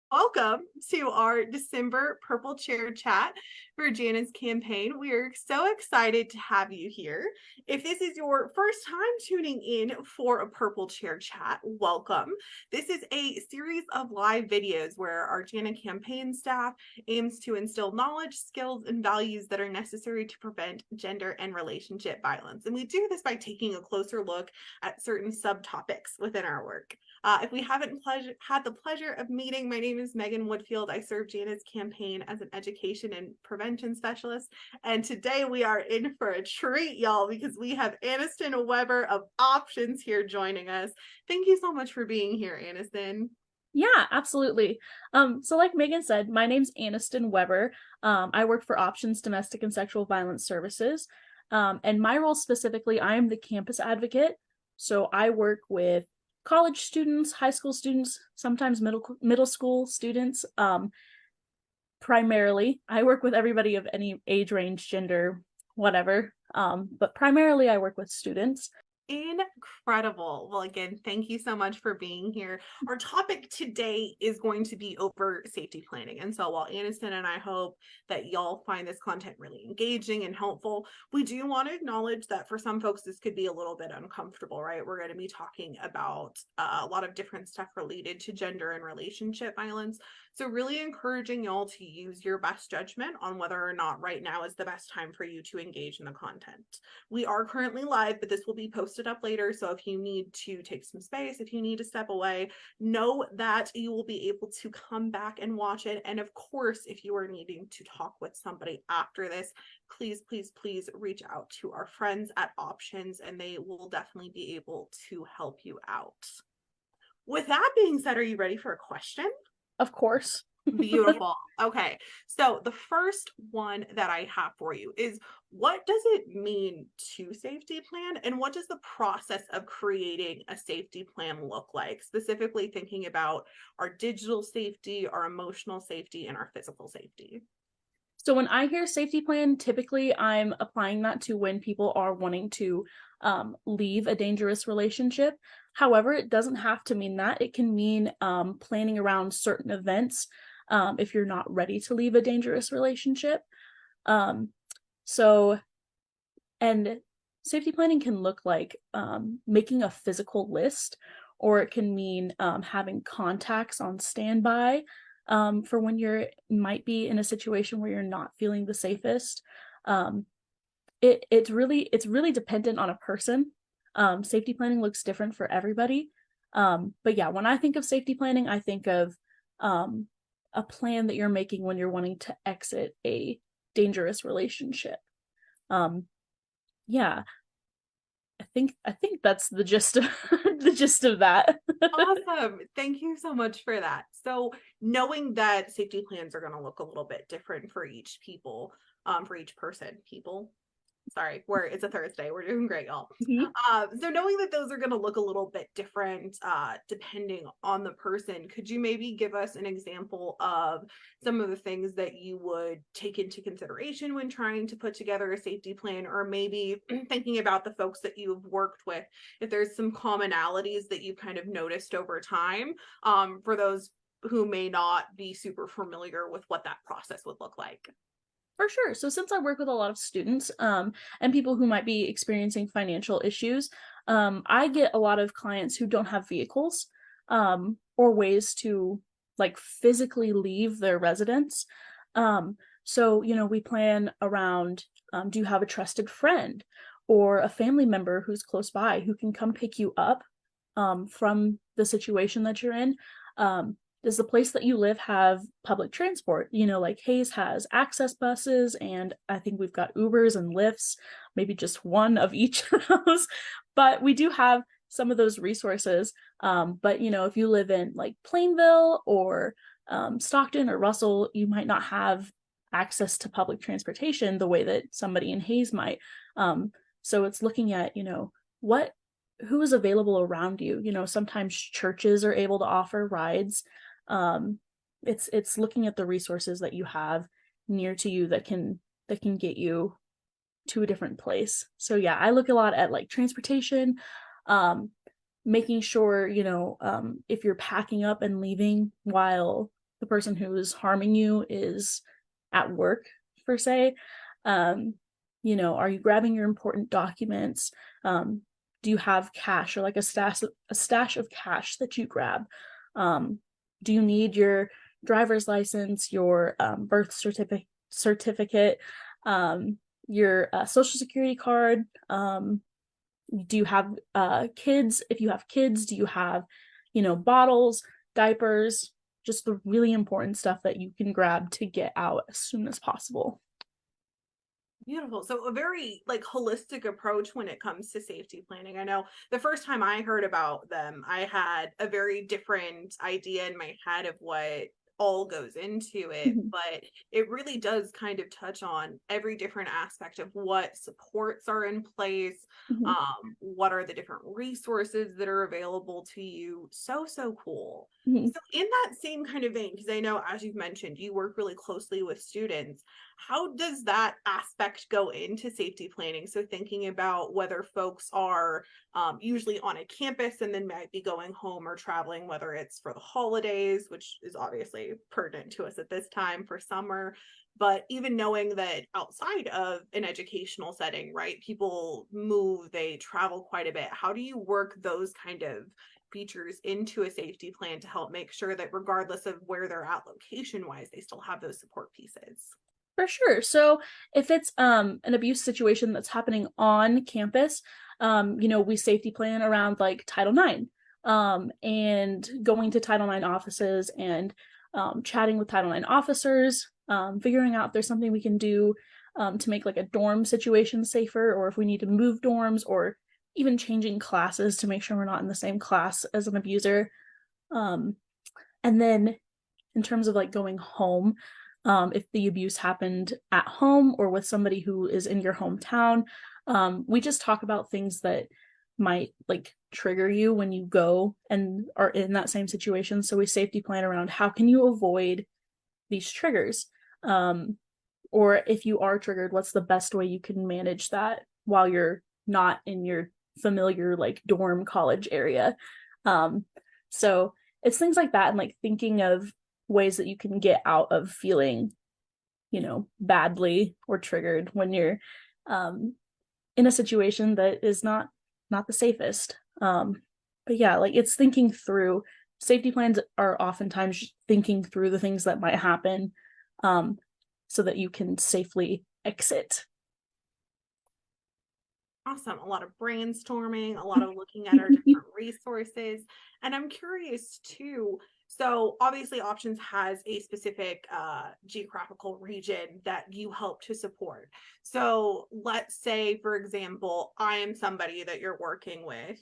Welcome to our December Purple Chair Chat for Jana's campaign. We are so excited to have you here. If this is your first time tuning in for a Purple Chair Chat, welcome. This is a series of live videos where our Jana campaign staff aims to instill knowledge, skills, and values that are necessary to prevent gender and relationship violence. And we do this by taking a closer look at certain subtopics within our work. If we haven't had the pleasure of meeting, my name is Megan Woodfield. I serve Jana's campaign as an education and prevention specialist. And today we are in for a treat, y'all, because we have Anniston Weber of Options here joining us. Thank you so much for being here, Anniston. Yeah, absolutely. So like Megan said, my name's Anniston Weber. I work for Options Domestic and Sexual Violence Services. And my role specifically, I am the campus advocate. So I work with college students, high school students, sometimes middle school students. Primarily, I work with everybody of any age range, gender, whatever. But primarily I work with students. Incredible. Well, again, thank you so much for being here. Our topic today is going to be over safety planning. And so while Anniston and I hope that y'all find this content really engaging and helpful, we do want to acknowledge that for some folks, this could be a little bit uncomfortable, right? We're going to be talking about a lot of different stuff related to gender and relationship violence. So really encouraging y'all to use your best judgment on whether or not right now is the best time for you to engage in the content. We are currently live, but this will be posted up later. So if you need to take some space, if you need to step away, know that you will be able to come back and watch it. And of course, if you are needing to talk with somebody after this, please, please, please reach out to our friends at Options and they will definitely be able to help you out. With that being said, are you ready for a question? Of course. Beautiful. Okay. So the first one that I have for you is, what does it mean to safety plan and what does the process of creating a safety plan look like? Specifically thinking about our digital safety, our emotional safety, and our physical safety. So when I hear safety plan, typically I'm applying that to when people are wanting to leave a dangerous relationship. However, it doesn't have to mean that. It can mean planning around certain events if you're not ready to leave a dangerous relationship. So, and safety planning can look like making a physical list, or it can mean having contacts on standby for when you might be in a situation where you're not feeling the safest. It's really dependent on a person. Safety planning looks different for everybody. But yeah, when I think of safety planning, I think of a plan that you're making when you're wanting to exit a dangerous relationship. Yeah, I think that's the gist of the gist of that. Awesome. Thank you so much for that. So knowing that safety plans are going to look a little bit different for each person, sorry, it's a Thursday. We're doing great, y'all. So knowing that those are going to look a little bit different depending on the person, could you maybe give us an example of some of the things that you would take into consideration when trying to put together a safety plan, or maybe thinking about the folks that you've worked with, if there's some commonalities that you've kind of noticed over time for those who may not be super familiar with what that process would look like? For sure. So since I work with a lot of students and people who might be experiencing financial issues, I get a lot of clients who don't have vehicles or ways to like physically leave their residence. So, we plan around, do you have a trusted friend or a family member who's close by who can come pick you up from the situation that you're in? Does the place that you live have public transport? Like Hayes has access buses, and I think we've got Ubers and Lyfts, maybe just one of each of those. But we do have some of those resources. But, if you live in like Plainville or Stockton or Russell, you might not have access to public transportation the way that somebody in Hayes might. So it's looking at, who is available around you. Sometimes churches are able to offer rides. It's looking at the resources that you have near to you that can get you to a different place. So yeah, I look a lot at like transportation, making sure, if you're packing up and leaving while the person who is harming you is at work, per se. Are you grabbing your important documents? Do you have cash or like a stash of cash that you grab? Do you need your driver's license, your birth certificate, your social security card? Do you have kids? If you have kids, do you have, bottles, diapers, just the really important stuff that you can grab to get out as soon as possible. Beautiful. So a very like holistic approach when it comes to safety planning. I know the first time I heard about them, I had a very different idea in my head of what all goes into it, Mhm. but it really does kind of touch on every different aspect of what supports are in place, Mhm. what are the different resources that are available to you. So cool. Mhm. So in that same kind of vein, because I know as you've mentioned, you work really closely with students, how does that aspect go into safety planning? So thinking about whether folks are usually on a campus and then might be going home or traveling, whether it's for the holidays, which is obviously pertinent to us at this time for summer, but even knowing that outside of an educational setting, right, people move, they travel quite a bit. How do you work those kind of features into a safety plan to help make sure that regardless of where they're at location wise, they still have those support pieces? For sure. So if it's an abuse situation that's happening on campus, we safety plan around like Title IX, and going to Title IX offices and chatting with Title IX officers, figuring out if there's something we can do to make like a dorm situation safer, or if we need to move dorms, or even changing classes to make sure we're not in the same class as an abuser. Um, and then in terms of like going home, if the abuse happened at home or with somebody who is in your hometown, we just talk about things that might like trigger you when you go and are in that same situation. So we safety plan around how can you avoid these triggers, or if you are triggered, what's the best way you can manage that while you're not in your familiar like dorm college area. So it's things like that, and like thinking of ways that you can get out of feeling, badly or triggered when you're in a situation that is not the safest. But yeah, like it's thinking through. Safety plans are oftentimes thinking through the things that might happen, so that you can safely exit. Awesome. A lot of brainstorming, a lot of looking at our different resources. And I'm curious too. So obviously Options has a specific geographical region that you help to support. So let's say, for example, I am somebody that you're working with.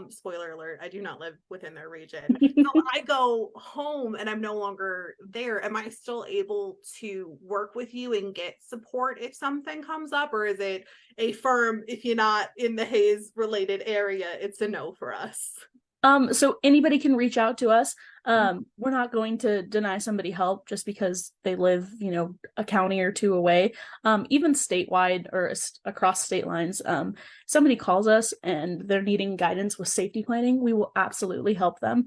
Spoiler alert, I do not live within their region. So I go home and I'm no longer there. Am I still able to work with you and get support if something comes up? Or is it a firm, if you're not in the Hayes related area, it's a no for us? So anybody can reach out to us. We're not going to deny somebody help just because they live, a county or two away. Even statewide or across state lines, somebody calls us and they're needing guidance with safety planning, we will absolutely help them.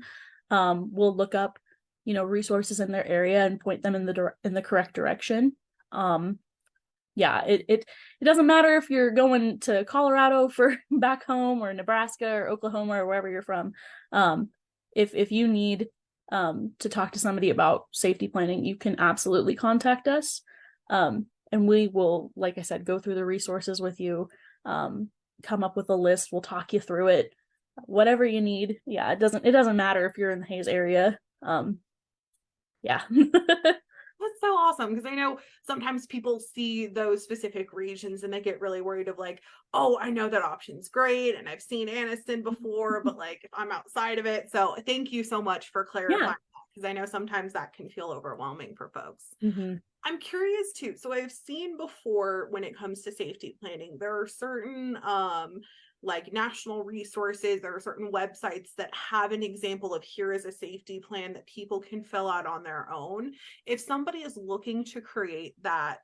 We'll look up, resources in their area and point them in the correct direction. Yeah, it doesn't matter if you're going to Colorado for back home, or Nebraska or Oklahoma or wherever you're from. If you need to talk to somebody about safety planning, you can absolutely contact us. And we will, like I said, go through the resources with you, come up with a list, we'll talk you through it. Whatever you need. Yeah, it doesn't matter if you're in the Hayes area. Yeah. That's so awesome, because I know sometimes people see those specific regions and they get really worried of like, oh, I know that Option's great and I've seen Anniston before, but like if I'm outside of it. So thank you so much for clarifying Yeah. that, because I know sometimes that can feel overwhelming for folks. Mm-hmm. I'm curious too. So I've seen before when it comes to safety planning, there are certain like national resources, there are certain websites that have an example of here is a safety plan that people can fill out on their own. If somebody is looking to create that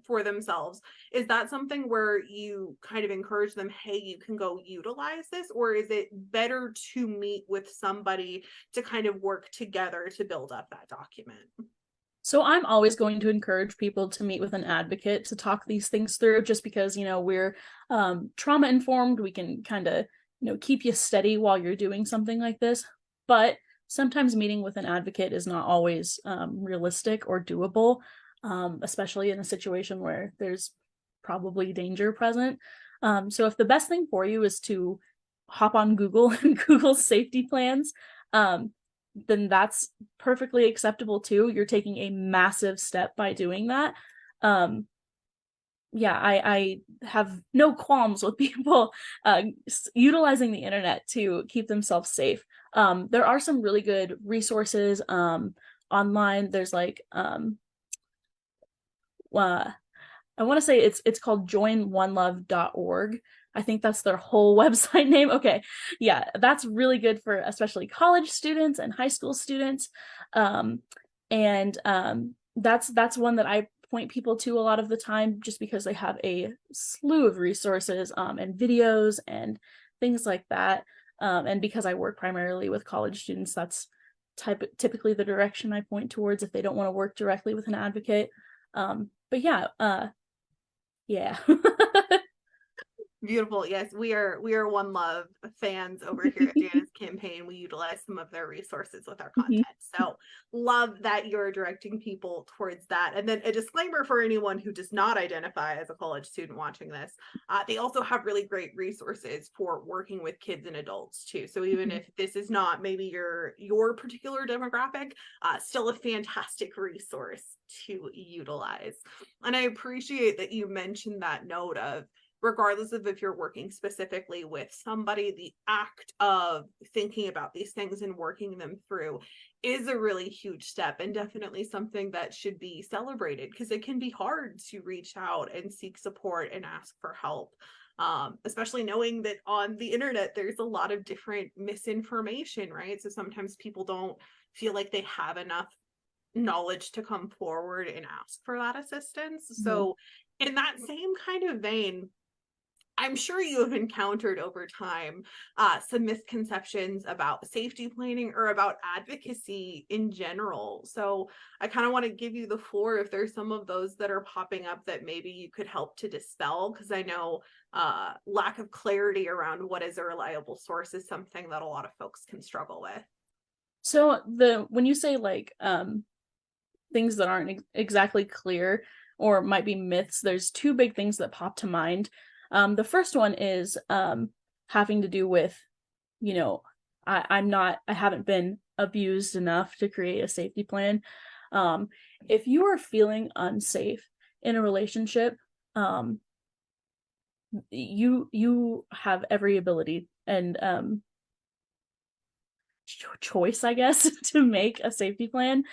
for themselves, is that something where you kind of encourage them, hey, you can go utilize this, or is it better to meet with somebody to kind of work together to build up that document? So I'm always going to encourage people to meet with an advocate to talk these things through, just because, we're trauma informed. We can kind of, keep you steady while you're doing something like this. But sometimes meeting with an advocate is not always realistic or doable, especially in a situation where there's probably danger present. So if the best thing for you is to hop on Google and Google safety plans, then that's perfectly acceptable too. You're taking a massive step by doing that. Um, yeah, I have no qualms with people utilizing the internet to keep themselves safe. There are some really good resources online. There's like I want to say it's called joinonelove.org. I think that's their whole website name. Okay. Yeah, that's really good for especially college students and high school students. And that's one that I point people to a lot of the time, just because they have a slew of resources and videos and things like that. And because I work primarily with college students, that's typically the direction I point towards if they don't want to work directly with an advocate. But yeah. Beautiful. Yes, we are One Love fans over here at Jana's campaign. We utilize some of their resources with our content. So love that you're directing people towards that. And then a disclaimer for anyone who does not identify as a college student watching this. They also have really great resources for working with kids and adults too. So even if this is not maybe your particular demographic, still a fantastic resource to utilize. And I appreciate that you mentioned that note of, regardless of if you're working specifically with somebody, the act of thinking about these things and working them through is a really huge step, and definitely something that should be celebrated, because it can be hard to reach out and seek support and ask for help. Especially knowing that on the internet, there's a lot of different misinformation, right? So sometimes people don't feel like they have enough knowledge to come forward and ask for that assistance. So in that same kind of vein, I'm sure you have encountered over time some misconceptions about safety planning or about advocacy in general. So I kind of want to give you the floor if there's some of those that are popping up that maybe you could help to dispel, because I know lack of clarity around what is a reliable source is something that a lot of folks can struggle with. So when you say like things that aren't exactly clear or might be myths, there's two big things that pop to mind. The first one is having to do with, I haven't been abused enough to create a safety plan. If you are feeling unsafe in a relationship, you have every ability and choice, I guess, to make a safety plan.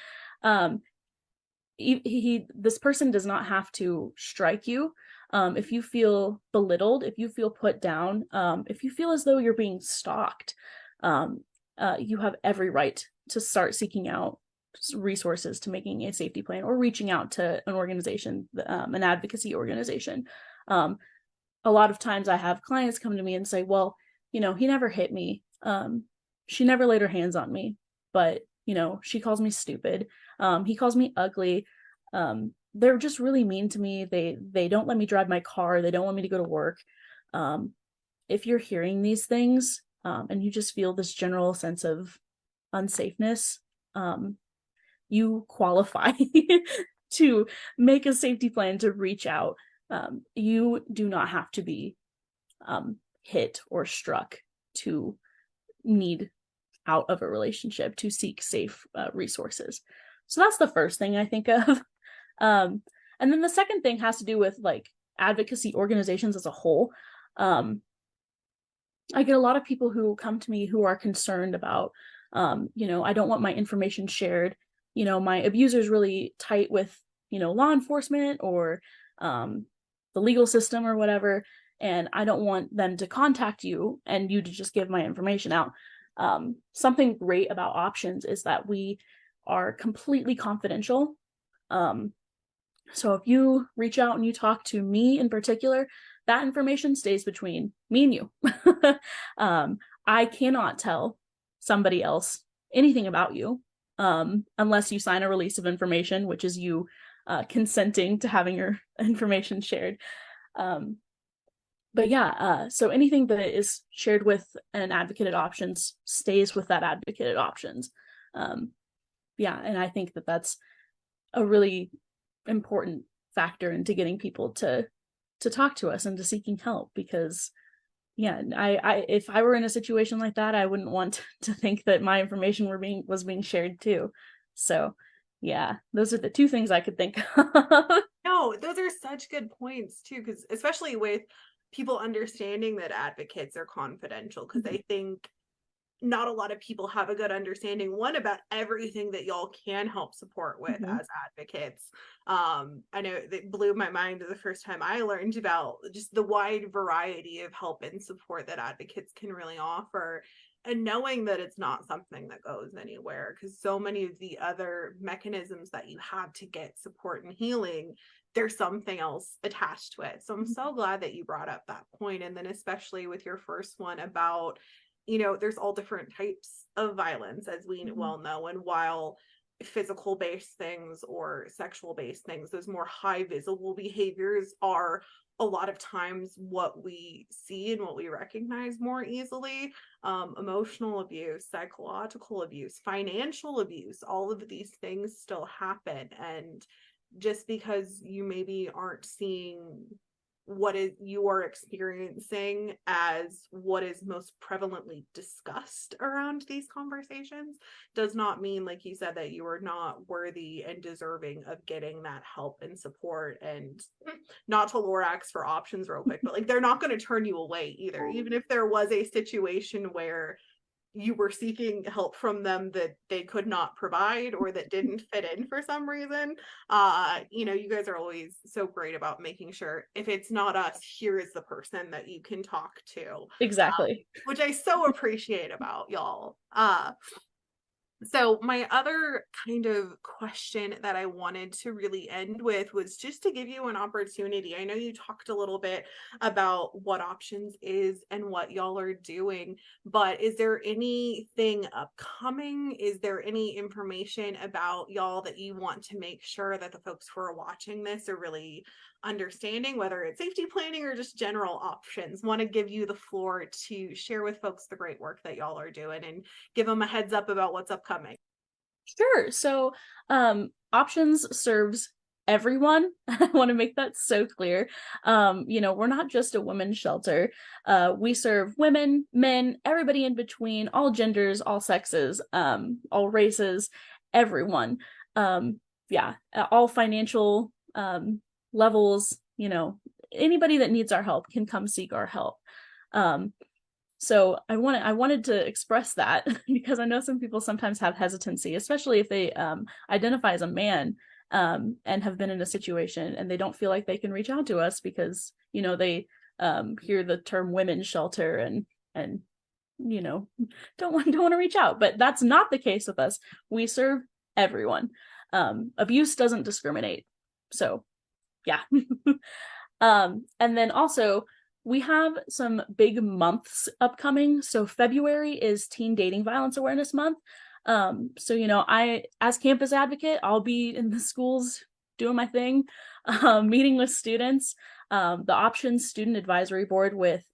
This person does not have to strike you. If you feel belittled, if you feel put down, if you feel as though you're being stalked, you have every right to start seeking out resources to making a safety plan or reaching out to an organization, an advocacy organization. A lot of times I have clients come to me and say, well, he never hit me. She never laid her hands on me, but, she calls me stupid. He calls me ugly. They're just really mean to me. They don't let me drive my car. They don't want me to go to work. If you're hearing these things, and you just feel this general sense of unsafeness, you qualify to make a safety plan, to reach out. You do not have to be hit or struck to need out of a relationship, to seek safe resources. So that's the first thing I think of. And then the second thing has to do with like advocacy organizations as a whole. I get a lot of people who come to me who are concerned about, I don't want my information shared. My abuser's really tight with, law enforcement or the legal system or whatever, and I don't want them to contact you and you to just give my information out. Something great about options is that we are completely confidential. So if you reach out and you talk to me in particular, that information stays between me and you. I cannot tell somebody else anything about you. unless you sign a release of information, which is you consenting to having your information shared. But yeah, so anything that is shared with an advocate at options stays with that advocate at options. Yeah, and I think that that's a really important factor into getting people to talk to us and to seeking help, because yeah, I if I were in a situation like that, I wouldn't want to think that my information was being shared too. So yeah, those are the two things I could think of. No, those are such good points too, because especially with people understanding that advocates are confidential, because I think not a lot of people have a good understanding, one, about everything that y'all can help support with as advocates. I know that blew my mind the first time I learned about just the wide variety of help and support that advocates can really offer, and knowing that it's not something that goes anywhere, because so many of the other mechanisms that you have to get support and healing, there's something else attached to it. So I'm so glad that you brought up that point. And then especially with your first one about, there's all different types of violence, as we well know. And while physical based things or sexual based things, those more high visible behaviors are a lot of times what we see and what we recognize more easily. Emotional abuse, psychological abuse, financial abuse, all of these things still happen. And just because you maybe aren't seeing what is you are experiencing as what is most prevalently discussed around these conversations does not mean, like you said, that you are not worthy and deserving of getting that help and support. And not to Lorax for options real quick, but like, they're not going to turn you away either, even if there was a situation where you were seeking help from them that they could not provide or that didn't fit in for some reason. You guys are always so great about making sure, if it's not us, here is the person that you can talk to. Exactly. Which I so appreciate about y'all. So my other kind of question that I wanted to really end with was just to give you an opportunity. I know you talked a little bit about what options is and what y'all are doing, but is there anything upcoming? Is there any information about y'all that you want to make sure that the folks who are watching this are really understanding, whether it's safety planning or just general options? Want to give you the floor to share with folks the great work that y'all are doing and give them a heads up about what's upcoming. Sure. So, options serves everyone. I want to make that so clear. We're not just a women's shelter. We serve women, men, everybody in between, all genders, all sexes, all races, everyone. All financial levels, anybody that needs our help can come seek our help. So I wanted to express that because I know some people sometimes have hesitancy, especially if they identify as a man and have been in a situation and they don't feel like they can reach out to us because they hear the term women's shelter and don't want to reach out. But that's not the case with us. We serve everyone. Abuse doesn't discriminate. So yeah. And then also, we have some big months upcoming. So February is Teen Dating Violence Awareness Month. I, as campus advocate, I'll be in the schools doing my thing, meeting with students. The Options Student Advisory Board with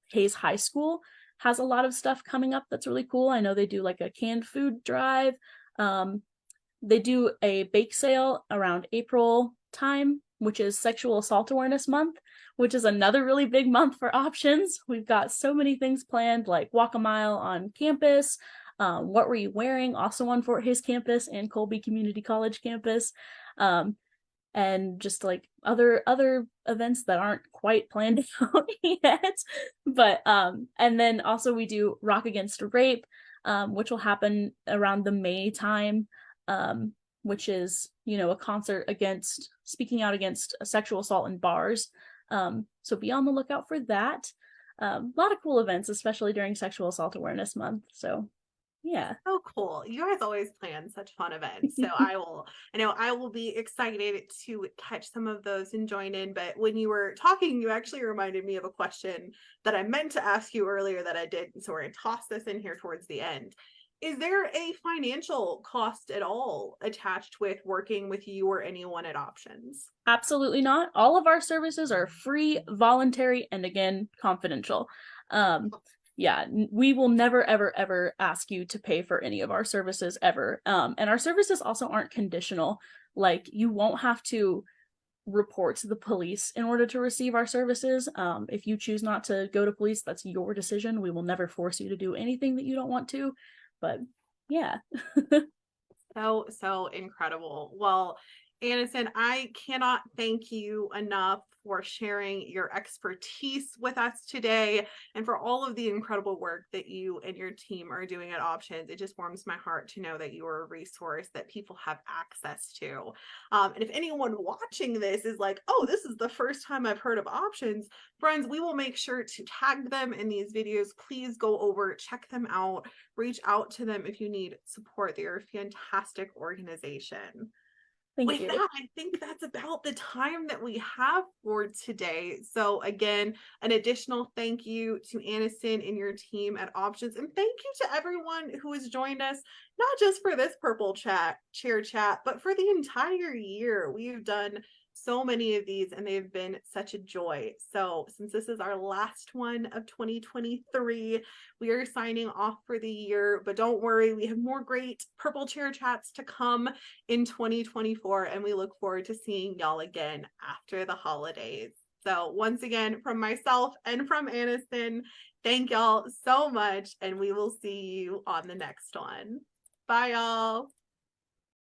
Hayes High School has a lot of stuff coming up that's really cool. I know they do like a canned food drive. They do a bake sale around April time, which is Sexual Assault Awareness Month, which is another really big month for options. We've got so many things planned, like Walk a Mile on campus, What Were You Wearing, also on Fort Hays campus and Colby Community College campus, and just like other events that aren't quite planned out yet. But and then also we do Rock Against Rape, which will happen around the May time, which is a concert speaking out against sexual assault in bars. So be on the lookout for that. A lot of cool events, especially during Sexual Assault Awareness Month. So yeah. Oh, cool. You guys always plan such fun events. So I will be excited to catch some of those and join in. But when you were talking, you actually reminded me of a question that I meant to ask you earlier that I didn't. So we're going to toss this in here towards the end. Is there a financial cost at all attached with working with you or anyone at Options? Absolutely not. All of our services are free, voluntary, and again, confidential. Um, yeah, we will never, ever, ever ask you to pay for any of our services ever. And our services also aren't conditional. Like, you won't have to report to the police in order to receive our services. If you choose not to go to police, that's your decision. We will never force you to do anything that you don't want to. But yeah. So incredible. Well, Anniston, I cannot thank you enough for sharing your expertise with us today and for all of the incredible work that you and your team are doing at Options. It just warms my heart to know that you are a resource that people have access to. And if anyone watching this is like, oh, this is the first time I've heard of Options, friends, we will make sure to tag them in these videos. Please go over, check them out, reach out to them if you need support. They're a fantastic organization. Thank With you. that, I think that's about the time that we have for today. So again, an additional thank you to Anniston and your team at Options. And thank you to everyone who has joined us, not just for this purple chair chat, but for the entire year. We've done so many of these and they've been such a joy. So since this is our last one of 2023, we are signing off for the year, but don't worry, we have more great purple chair chats to come in 2024, and we look forward to seeing y'all again after the holidays. So once again, from myself and from Anniston, thank y'all so much, and we will see you on the next one. Bye, y'all.